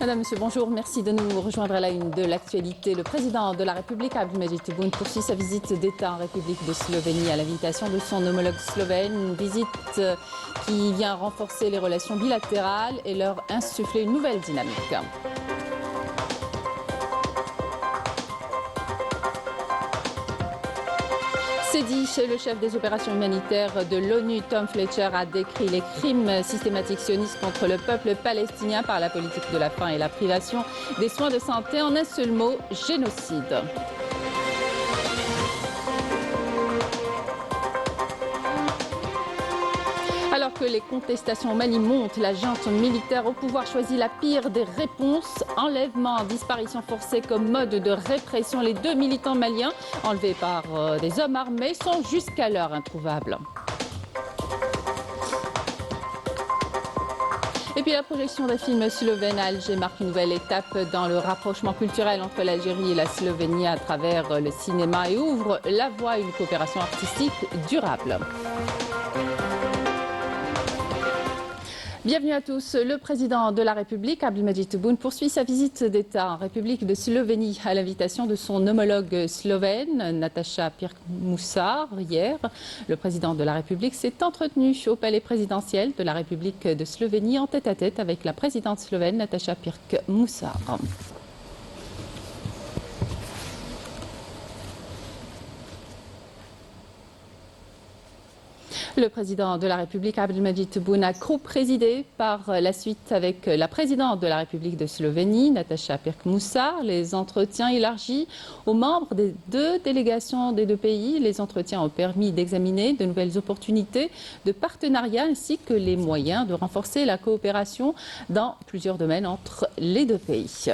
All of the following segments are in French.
Madame, Monsieur, bonjour. Merci de nous rejoindre à la une de l'actualité. Le président de la République, Abdelmadjid Tebboune, poursuit sa visite d'État en République de Slovénie à l'invitation de son homologue slovène. Une visite qui vient renforcer les relations bilatérales et leur insuffler une nouvelle dynamique. C'est dit, le chef des opérations humanitaires de l'ONU, Tom Fletcher, a décrit les crimes systématiques sionistes contre le peuple palestinien par la politique de la faim et la privation des soins de santé. En un seul mot, génocide. Alors que les contestations au Mali montent, la junte militaire au pouvoir choisit la pire des réponses. Enlèvement, disparition forcée comme mode de répression. Les 2 militants maliens, enlevés par des hommes armés, sont jusqu'alors introuvables. Et puis la projection d'un film slovène à Alger marque une nouvelle étape dans le rapprochement culturel entre l'Algérie et la Slovénie à travers le cinéma et ouvre la voie à une coopération artistique durable. Bienvenue à tous. Le président de la République, Abdelmadjid Tebboune, poursuit sa visite d'État en République de Slovénie à l'invitation de son homologue slovène, Nataša Pirc-Musar. Hier, le président de la République s'est entretenu au palais présidentiel de la République de Slovénie en tête-à-tête avec la présidente slovène, Nataša Pirc-Musar. Le président de la République, Abdelmadjid Tebboune, a co-présidé par la suite avec la présidente de la République de Slovénie, Nataša Pirc-Musar, les entretiens élargis aux membres des 2 délégations des 2 pays. Les entretiens ont permis d'examiner de nouvelles opportunités de partenariat ainsi que les moyens de renforcer la coopération dans plusieurs domaines entre les 2 pays.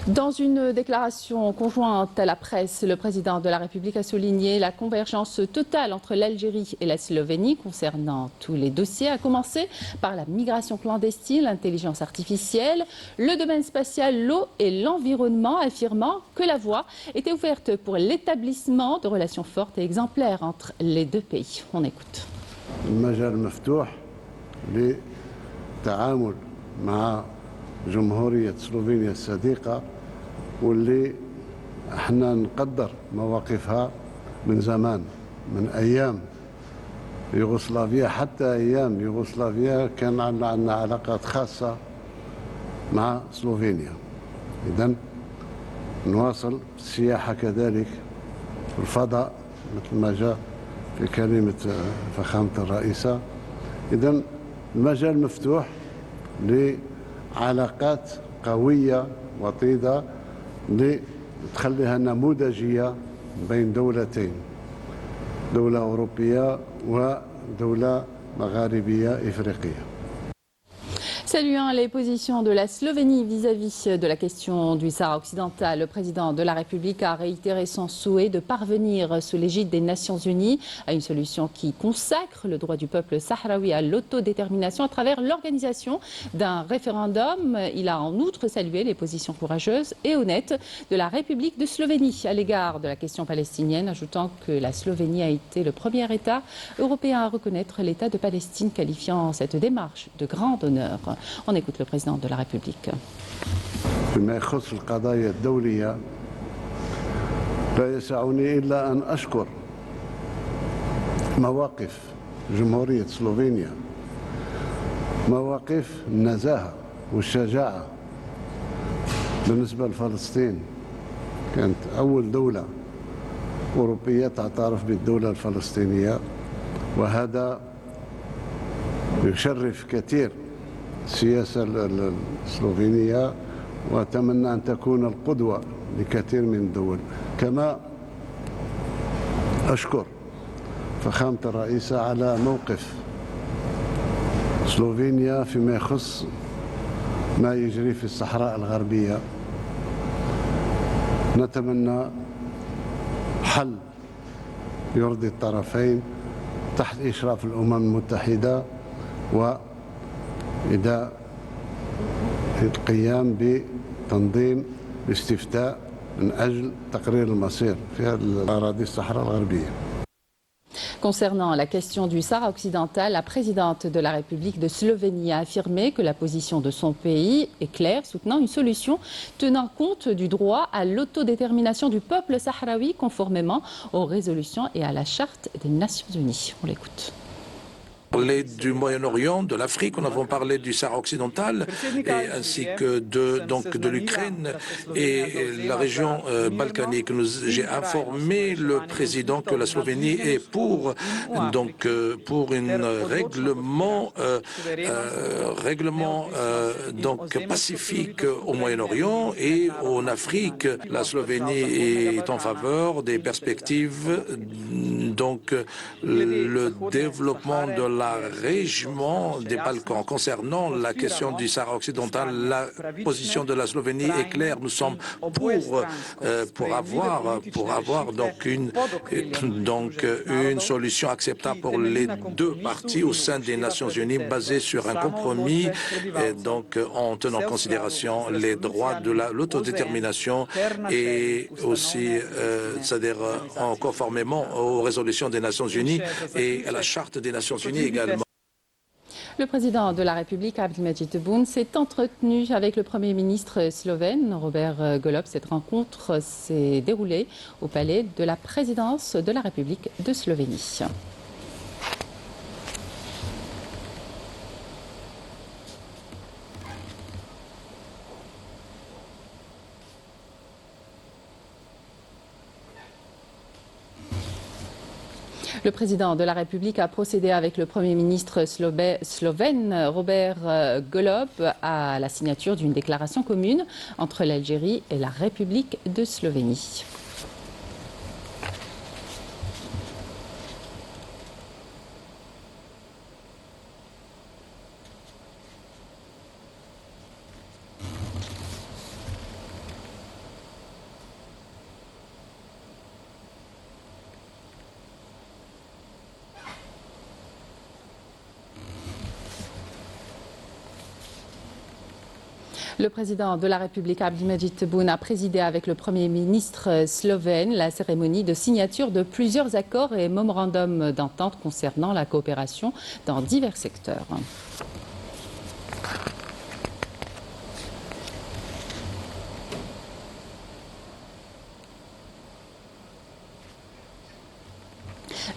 Dans une déclaration conjointe à la presse, le président de la République a souligné la convergence totale entre l'Algérie et la Slovénie concernant tous les dossiers, à commencer par la migration clandestine, l'intelligence artificielle, le domaine spatial, l'eau et l'environnement, affirmant que la voie était ouverte pour l'établissement de relations fortes et exemplaires entre les 2 pays. On écoute. المجال مفتوح للتعامل مع جمهورية سلوفينيا الصديقة واللي احنا نقدر مواقفها من زمان، من أيام يوغوسلافيا، حتى أيام يوغوسلافيا كان عندنا علاقات خاصة مع سلوفينيا. إذن نواصل السياحة كذلك، الفضاء مثل ما جاء في كلمة فخامة الرئيسة. إذن المجال مفتوح علاقات قوية وطيدة لتخليها نموذجية بين دولتين، دولة أوروبية ودولة مغاربية إفريقية. Saluant les positions de la Slovénie vis-à-vis de la question du Sahara occidental, le président de la République a réitéré son souhait de parvenir sous l'égide des Nations Unies à une solution qui consacre le droit du peuple sahraoui à l'autodétermination à travers l'organisation d'un référendum. Il a en outre salué les positions courageuses et honnêtes de la République de Slovénie à l'égard de la question palestinienne, ajoutant que la Slovénie a été le premier État européen à reconnaître l'État de Palestine, qualifiant cette démarche de grand honneur. On écoute le président de la République. فيما يخص القضايا الدولية لا يسعني إلا أن أشكر مواقف جمهورية سلوفينيا، مواقف النزاهة والشجاعة بالنسبة لفلسطين. كانت أول دولة أوروبية تعترف بالدولة الفلسطينية، وهذا يشرف كثير السياسة السلوفينية، وأتمنى أن تكون القدوة لكثير من الدول. كما أشكر فخامة الرئيسة على موقف سلوفينيا فيما يخص ما يجري في الصحراء الغربية. نتمنى حل يرضي الطرفين تحت إشراف الأمم المتحدة وإذا القيام بتنظيم استفتاء من أجل تقرير المصير في الأراضي الصحراء الغربية. Concernant la question du Sahara occidental, la présidente de la République de Slovénie a affirmé que la position de son pays est claire, soutenant une solution tenant compte du droit à l'autodétermination du peuple sahraoui conformément aux résolutions et à la Charte des Nations Unies. On l'écoute. Parlé du Moyen-Orient, de l'Afrique, nous avons parlé du Sahara occidental, ainsi que de l'Ukraine et la région balkanique. J'ai informé le président que la Slovénie est pour un règlement pacifique au Moyen-Orient et en Afrique. La Slovénie est en faveur des perspectives, le développement de la région des Balkans. Concernant la question du Sahara occidental, la position de la Slovénie est claire. Nous sommes pour avoir une solution acceptable pour les deux parties au sein des Nations Unies, basée sur un compromis, en tenant en considération les droits de l'autodétermination et aussi, c'est-à-dire en conformément aux résolutions des Nations Unies et à la Charte des Nations Unies également. Le président de la République, Abdelmadjid Tebboune, s'est entretenu avec le Premier ministre slovène, Robert Golob. Cette rencontre s'est déroulée au palais de la présidence de la République de Slovénie. Le président de la République a procédé avec le Premier ministre slovène, Robert Golob, à la signature d'une déclaration commune entre l'Algérie et la République de Slovénie. Le président de la République, Abdelmadjid Tebboune, a présidé avec le Premier ministre slovène la cérémonie de signature de plusieurs accords et mémorandums d'entente concernant la coopération dans divers secteurs.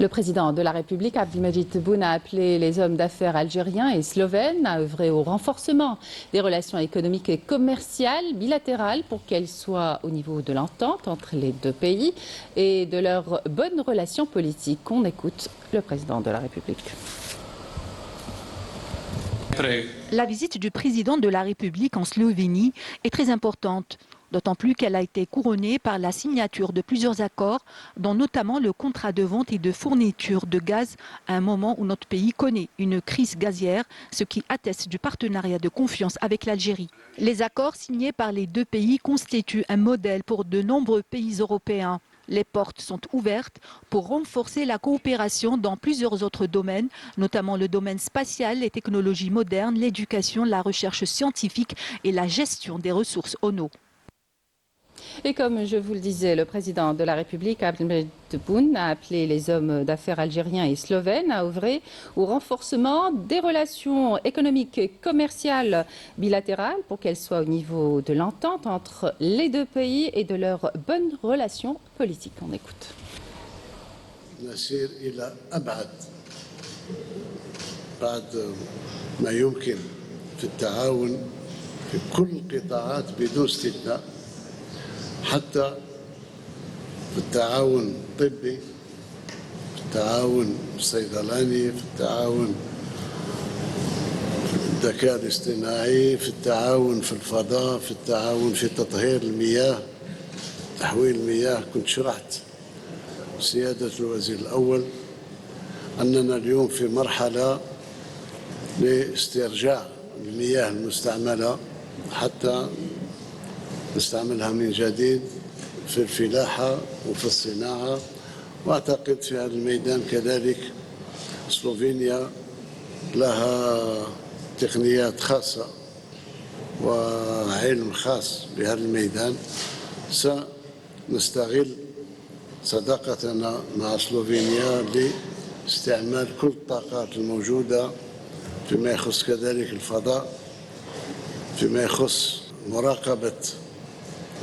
Le président de la République, Abdelmadjid Tebboune, a appelé les hommes d'affaires algériens et slovènes à œuvrer au renforcement des relations économiques et commerciales bilatérales pour qu'elles soient au niveau de l'entente entre les deux pays et de leurs bonnes relations politiques. On écoute le président de la République. La visite du président de la République en Slovénie est très importante, d'autant plus qu'elle a été couronnée par la signature de plusieurs accords, dont notamment le contrat de vente et de fourniture de gaz à un moment où notre pays connaît une crise gazière, ce qui atteste du partenariat de confiance avec l'Algérie. Les accords signés par les deux pays constituent un modèle pour de nombreux pays européens. Les portes sont ouvertes pour renforcer la coopération dans plusieurs autres domaines, notamment le domaine spatial, les technologies modernes, l'éducation, la recherche scientifique et la gestion des ressources en eau. Et comme je vous le disais, le président de la République, Abdelmadjid Tebboune, a appelé les hommes d'affaires algériens et slovènes à œuvrer au renforcement des relations économiques et commerciales bilatérales pour qu'elles soient au niveau de l'entente entre les deux pays et de leurs bonnes relations politiques. On écoute. نسير إلى أبعد بعد ما يمكن في التعاون في كل القطاعات بدون استثناء، حتى في التعاون الطبي، في التعاون الصيدلاني، في التعاون في الذكاء الاصطناعي، في التعاون في الفضاء، في التعاون في تطهير المياه، تحويل المياه. كنت شرحت سيادة الوزير الأول أننا اليوم في مرحلة لاسترجاع المياه المستعملة حتى نستعملها من جديد في الفلاحة وفي الصناعة. وأعتقد في هذا الميدان كذلك سلوفينيا لها تقنيات خاصة وعلم خاص بهذا الميدان. سنستغل صداقتنا مع سلوفينيا استعمال كل الطاقات الموجودة فيما يخص كذلك الفضاء، فيما يخص مراقبة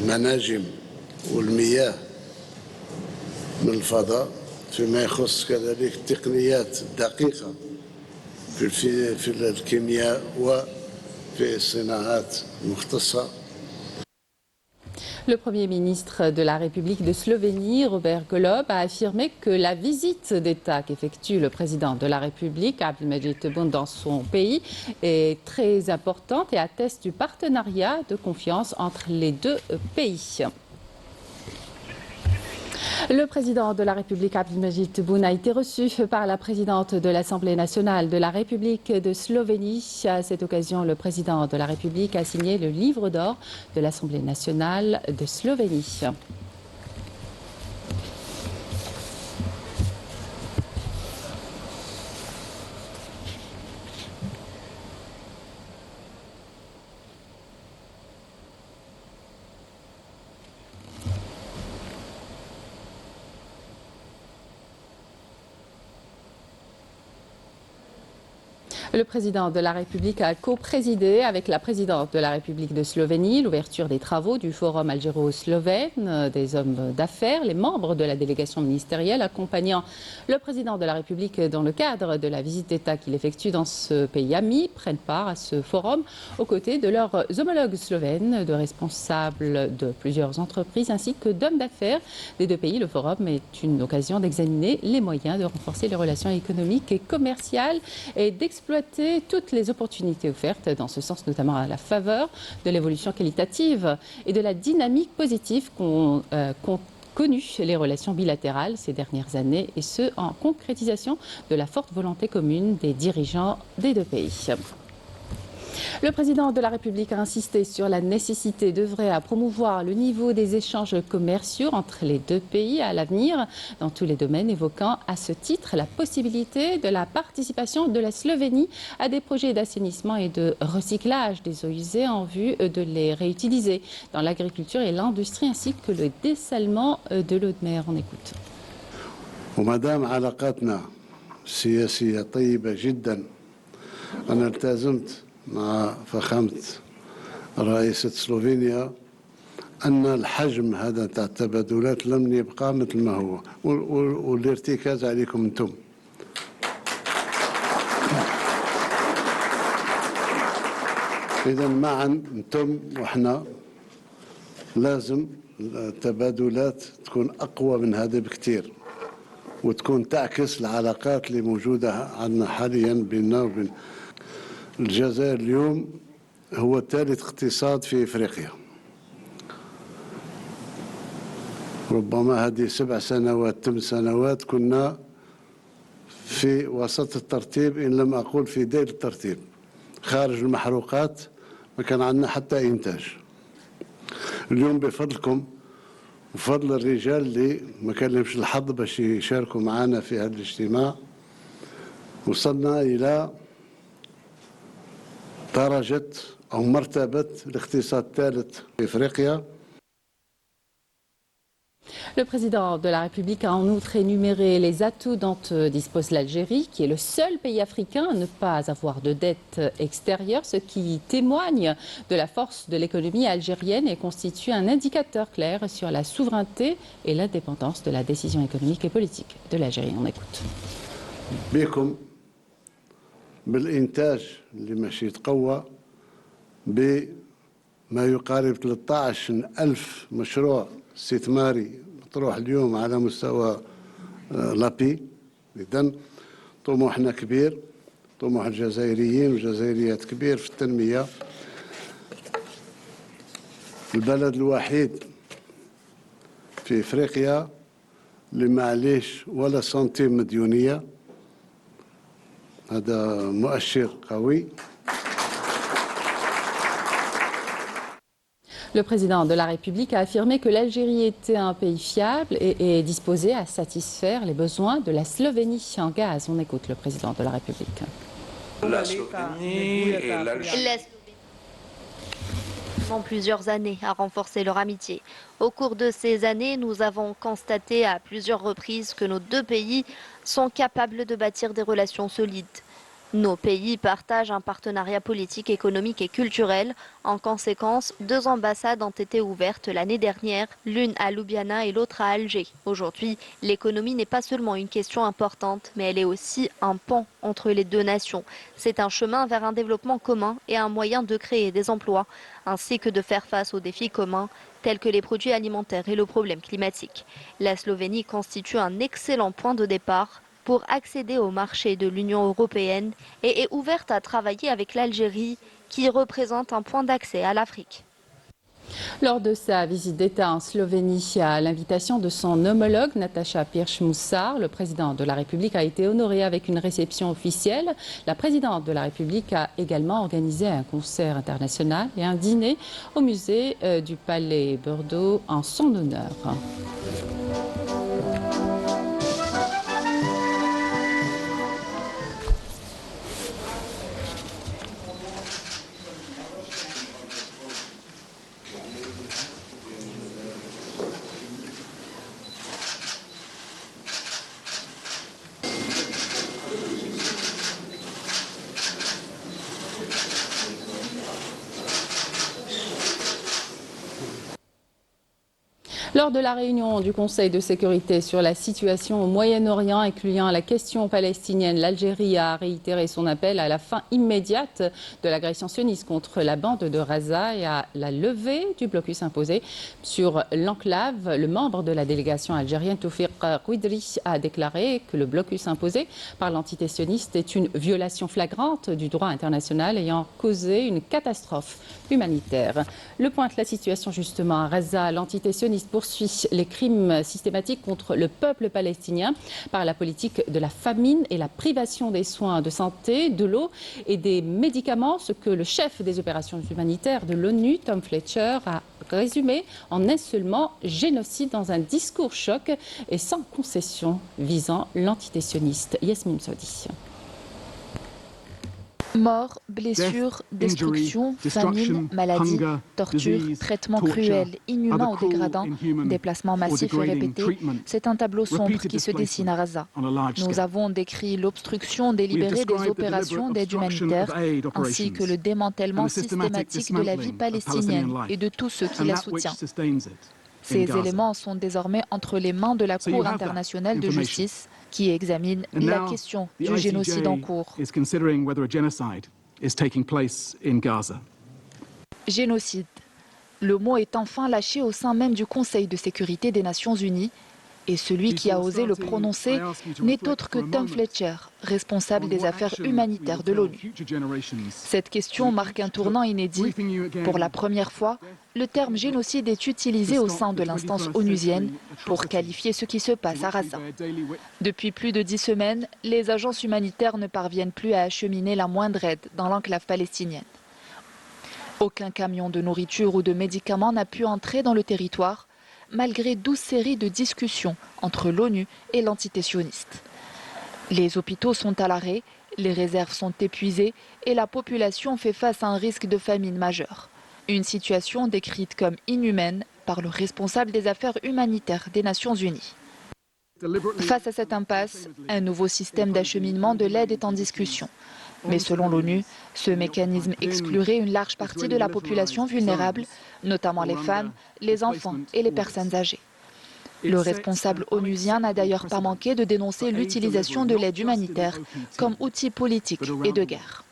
المناجم والمياه من الفضاء، فيما يخص كذلك التقنيات الدقيقة في الكيمياء وفي الصناعات المختصة. Le Premier ministre de la République de Slovénie, Robert Golob, a affirmé que la visite d'État qu'effectue le président de la République, Abdelmadjid Tebboune, dans son pays est très importante et atteste du partenariat de confiance entre les deux pays. Le président de la République, Abdelmadjid Tebboune, a été reçu par la présidente de l'Assemblée nationale de la République de Slovénie. À cette occasion, le président de la République a signé le livre d'or de l'Assemblée nationale de Slovénie. Le président de la République a co-présidé avec la présidente de la République de Slovénie l'ouverture des travaux du Forum algéro-slovène des hommes d'affaires. Les membres de la délégation ministérielle accompagnant le président de la République dans le cadre de la visite d'État qu'il effectue dans ce pays ami prennent part à ce forum aux côtés de leurs homologues slovènes, de responsables de plusieurs entreprises ainsi que d'hommes d'affaires des deux pays. Le forum est une occasion d'examiner les moyens de renforcer les relations économiques et commerciales et d'exploiter toutes les opportunités offertes dans ce sens, notamment à la faveur de l'évolution qualitative et de la dynamique positive qu'ont connu les relations bilatérales ces dernières années, et ce en concrétisation de la forte volonté commune des dirigeants des deux pays. Le président de la République a insisté sur la nécessité d'œuvrer à promouvoir le niveau des échanges commerciaux entre les deux pays à l'avenir dans tous les domaines, évoquant à ce titre la possibilité de la participation de la Slovénie à des projets d'assainissement et de recyclage des eaux usées en vue de les réutiliser dans l'agriculture et l'industrie ainsi que le dessalement de l'eau de mer. On écoute. ومدام علاقاتنا السياسية طيبة جدا، أنا التزمت مع فخامة رئيسة سلوفينيا أن الحجم هذا تاع التبادلات لم يبقى مثل ما هو، والارتكاز عليكم أنتم. إذا معا أنتم وإحنا لازم التبادلات تكون أقوى من هذا بكثير، وتكون تعكس العلاقات اللي موجودة عندنا حاليا بيننا وبين الجزائر. اليوم هو ثالث اقتصاد في إفريقيا، ربما هذه 7 سنوات 8 سنوات كنا في وسط الترتيب إن لم أقول في ديل الترتيب. خارج المحروقات ما كان عندنا حتى إنتاج. اليوم بفضلكم وفضل الرجال اللي ما كان لهمش الحظ باش يشاركوا معنا في هذا الاجتماع، وصلنا إلى درجة أو مرتبة الاقتصاد الثالث في إفريقيا. Le président de la République a en outre énuméré les atouts dont dispose l'Algérie, qui est le seul pays africain à ne pas avoir de dette extérieure, ce qui témoigne de la force de l'économie algérienne et constitue un indicateur clair sur la souveraineté et l'indépendance de la décision économique et politique de l'Algérie. On écoute. بكم بالإنتاج اللي ماشي يتقوى بما يقارب 13,000 مشروع استثماري مطروح اليوم على مستوى لابي. إذن طموحنا كبير، طموح الجزائريين والجزائريات كبير في التنمية. البلد الوحيد في إفريقيا اللي ما عليهش ولا سنتيم مديونية، هذا مؤشر قوي. Le président de la République a affirmé que l'Algérie était un pays fiable et disposé à satisfaire les besoins de la Slovénie en gaz. On écoute le président de la République. La Slovénie et l'Algérie pendant plusieurs années à renforcer leur amitié. Au cours de ces années, nous avons constaté à plusieurs reprises que nos deux pays sont capables de bâtir des relations solides. Nos pays partagent un partenariat politique, économique et culturel. En conséquence, 2 ambassades ont été ouvertes l'année dernière, l'une à Ljubljana et l'autre à Alger. Aujourd'hui, l'économie n'est pas seulement une question importante, mais elle est aussi un pont entre les deux nations. C'est un chemin vers un développement commun et un moyen de créer des emplois, ainsi que de faire face aux défis communs, tels que les produits alimentaires et le problème climatique. La Slovénie constitue un excellent point de départ pour accéder au marché de l'Union européenne et est ouverte à travailler avec l'Algérie, qui représente un point d'accès à l'Afrique. Lors de sa visite d'État en Slovénie, à l'invitation de son homologue Nataša Pirc-Musar, le président de la République a été honoré avec une réception officielle. La présidente de la République a également organisé un concert international et un dîner au musée du Palais Bordeaux en son honneur. Lors de la réunion du Conseil de sécurité sur la situation au Moyen-Orient, incluant la question palestinienne, l'Algérie a réitéré son appel à la fin immédiate de l'agression sioniste contre la bande de Gaza et à la levée du blocus imposé sur l'enclave. Le membre de la délégation algérienne, Toufiq Kouidri, a déclaré que le blocus imposé par l'entité sioniste est une violation flagrante du droit international ayant causé une catastrophe humanitaire. Le pointe la situation justement à Gaza. L'entité sioniste poursuit les crimes systématiques contre le peuple palestinien par la politique de la famine et la privation des soins de santé, de l'eau et des médicaments, ce que le chef des opérations humanitaires de l'ONU, Tom Fletcher, a résumé en un seul mot: génocide, dans un discours choc et sans concession visant l'entité sioniste. Yasmine Saudi. Morts, blessures, destruction, famine, maladies, torture, traitements cruels, inhumains ou dégradants, déplacements massifs et répétés, c'est un tableau sombre qui se dessine à Gaza. Nous avons décrit l'obstruction délibérée des opérations d'aide humanitaire, ainsi que le démantèlement systématique de la vie palestinienne et de tous ceux qui la soutiennent. Ces éléments sont désormais entre les mains de la Cour internationale de justice, qui examine la question du génocide en cours. Génocide. Le mot est enfin lâché au sein même du Conseil de sécurité des Nations Unies. Et celui qui a osé le prononcer n'est autre que Tom Fletcher, responsable des affaires humanitaires de l'ONU. Cette question marque un tournant inédit. Pour la première fois, le terme génocide est utilisé au sein de l'instance onusienne pour qualifier ce qui se passe à Gaza. Depuis plus de 10 semaines, les agences humanitaires ne parviennent plus à acheminer la moindre aide dans l'enclave palestinienne. Aucun camion de nourriture ou de médicaments n'a pu entrer dans le territoire, malgré 12 séries de discussions entre l'ONU et l'entité sioniste. Les hôpitaux sont à l'arrêt, les réserves sont épuisées et la population fait face à un risque de famine majeure. Une situation décrite comme inhumaine par le responsable des affaires humanitaires des Nations Unies. Face à cette impasse, un nouveau système d'acheminement de l'aide est en discussion. Mais selon l'ONU, ce mécanisme exclurait une large partie de la population vulnérable, notamment les femmes, les enfants et les personnes âgées. Le responsable onusien n'a d'ailleurs pas manqué de dénoncer l'utilisation de l'aide humanitaire comme outil politique et de guerre.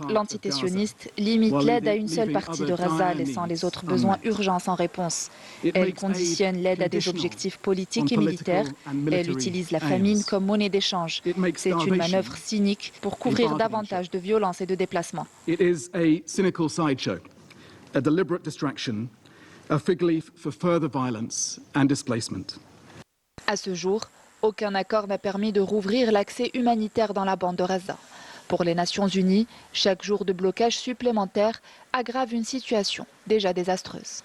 L'entité sioniste limite l'aide à une seule partie de Gaza, laissant les autres besoins urgents sans réponse. Elle conditionne l'aide à des objectifs politiques et militaires. Elle utilise la famine comme monnaie d'échange. C'est une manœuvre cynique pour couvrir davantage de violence et de déplacements. À ce jour, aucun accord n'a permis de rouvrir l'accès humanitaire dans la bande de Gaza. Pour les Nations Unies, chaque jour de blocage supplémentaire aggrave une situation déjà désastreuse.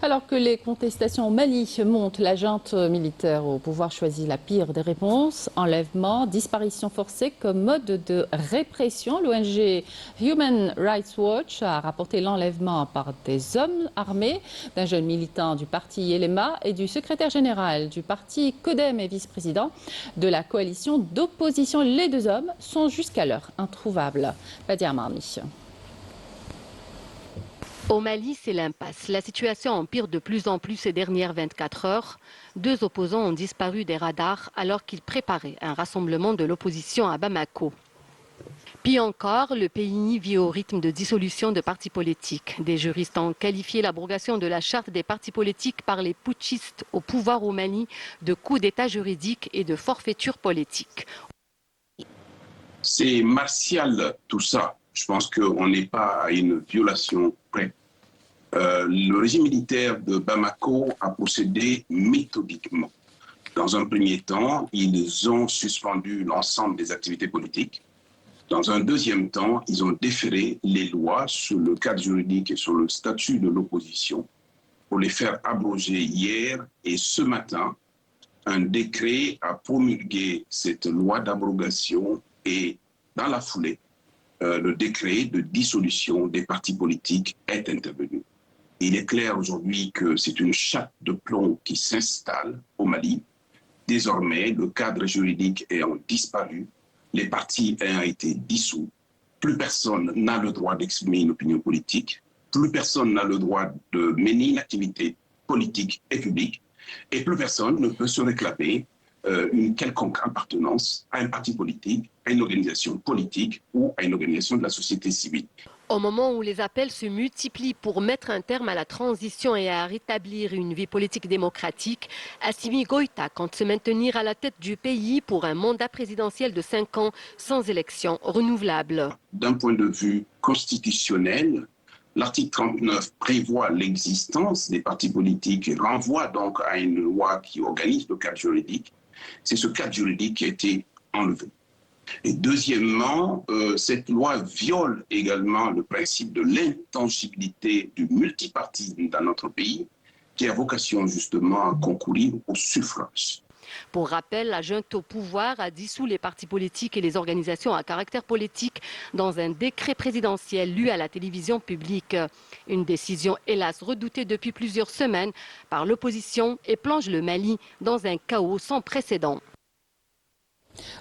Alors que les contestations au Mali montent, la junte militaire au pouvoir choisit la pire des réponses. Enlèvement, disparition forcée comme mode de répression. L'ONG Human Rights Watch a rapporté l'enlèvement par des hommes armés d'un jeune militant du parti Elema et du secrétaire général du parti Codem et vice-président de la coalition d'opposition. Les deux hommes sont jusqu'alors introuvables. Badia Marni. Au Mali, c'est l'impasse. La situation empire de plus en plus ces dernières 24 heures. Deux opposants ont disparu des radars alors qu'ils préparaient un rassemblement de l'opposition à Bamako. Puis encore, le pays vit au rythme de dissolution de partis politiques. Des juristes ont qualifié l'abrogation de la charte des partis politiques par les putschistes au pouvoir au Mali de coup d'état juridique et de forfaiture politique. C'est martial tout ça. Je pense qu'on n'est pas à une violation près. Le régime militaire de Bamako a procédé méthodiquement. Dans un premier temps, ils ont suspendu l'ensemble des activités politiques. Dans un deuxième temps, ils ont déféré les lois sur le cadre juridique et sur le statut de l'opposition pour les faire abroger hier. Et ce matin, un décret a promulgué cette loi d'abrogation et dans la foulée, le décret de dissolution des partis politiques est intervenu. Il est clair aujourd'hui que c'est une chape de plomb qui s'installe au Mali. Désormais, le cadre juridique ayant disparu, les partis ayant été dissous, plus personne n'a le droit d'exprimer une opinion politique, plus personne n'a le droit de mener une activité politique et publique, et plus personne ne peut se réclamer une quelconque appartenance à un parti politique, à une organisation politique ou à une organisation de la société civile. Au moment où les appels se multiplient pour mettre un terme à la transition et à rétablir une vie politique démocratique, Assimi Goïta compte se maintenir à la tête du pays pour un mandat présidentiel de 5 ans sans élection renouvelable. D'un point de vue constitutionnel, l'article 39 prévoit l'existence des partis politiques et renvoie donc à une loi qui organise le cadre juridique. C'est ce cadre juridique qui a été enlevé. Et deuxièmement, cette loi viole également le principe de l'intangibilité du multipartisme dans notre pays, qui a vocation justement à concourir au suffrage. Pour rappel, la junte au pouvoir a dissous les partis politiques et les organisations à caractère politique dans un décret présidentiel lu à la télévision publique. Une décision hélas redoutée depuis plusieurs semaines par l'opposition et plonge le Mali dans un chaos sans précédent.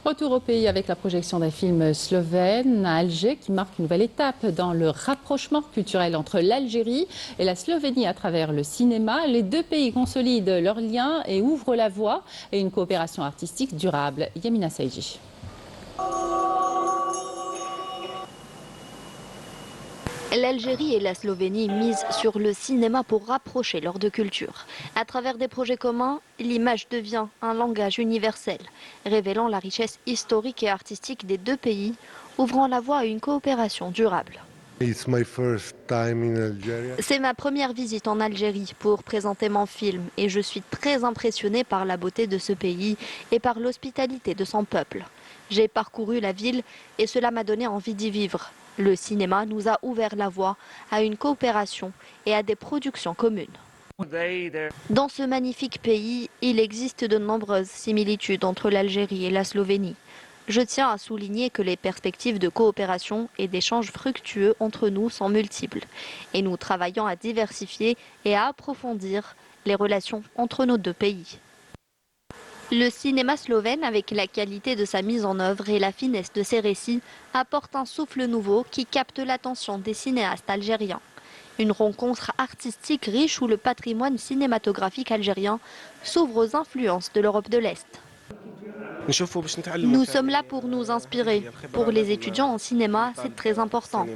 Retour au pays avec la projection d'un film slovène à Alger qui marque une nouvelle étape dans le rapprochement culturel entre l'Algérie et la Slovénie à travers le cinéma. Les deux pays consolident leurs liens et ouvrent la voie à une coopération artistique durable. Yamina Saïdji. L'Algérie et la Slovénie misent sur le cinéma pour rapprocher leurs deux cultures. À travers des projets communs, l'image devient un langage universel, révélant la richesse historique et artistique des deux pays, ouvrant la voie à une coopération durable. C'est ma première visite en Algérie pour présenter mon film et je suis très impressionnée par la beauté de ce pays et par l'hospitalité de son peuple. J'ai parcouru la ville et cela m'a donné envie d'y vivre. Le cinéma nous a ouvert la voie à une coopération et à des productions communes. Dans ce magnifique pays, il existe de nombreuses similitudes entre l'Algérie et la Slovénie. Je tiens à souligner que les perspectives de coopération et d'échanges fructueux entre nous sont multiples. Et nous travaillons à diversifier et à approfondir les relations entre nos deux pays. Le cinéma slovène, avec la qualité de sa mise en œuvre et la finesse de ses récits, apporte un souffle nouveau qui capte l'attention des cinéastes algériens. Une rencontre artistique riche où le patrimoine cinématographique algérien s'ouvre aux influences de l'Europe de l'Est. Nous sommes là pour nous inspirer. Pour les étudiants en cinéma, c'est très important.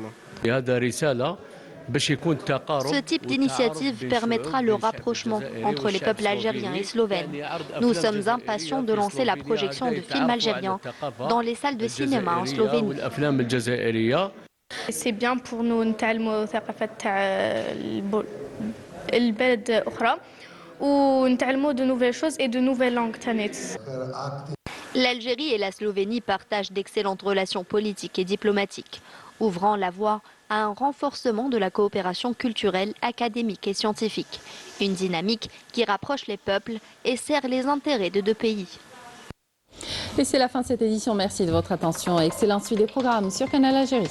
Ce type d'initiative permettra le rapprochement entre les peuples algériens et slovènes. Nous sommes impatients de lancer la projection de films algériens dans les salles de cinéma en Slovénie. C'est bien pour nous نتعلموا ثقافة البلد أخرى ونتعلموا de nouvelles choses et de nouvelles langues تانية. L'Algérie et la Slovénie partagent d'excellentes relations politiques et diplomatiques. ouvrant la voie à un renforcement de la coopération culturelle, académique et scientifique. Une dynamique qui rapproche les peuples et sert les intérêts de deux pays. Et c'est la fin de cette édition. Merci de votre attention. Excellente suite des programmes sur Canal Algérie.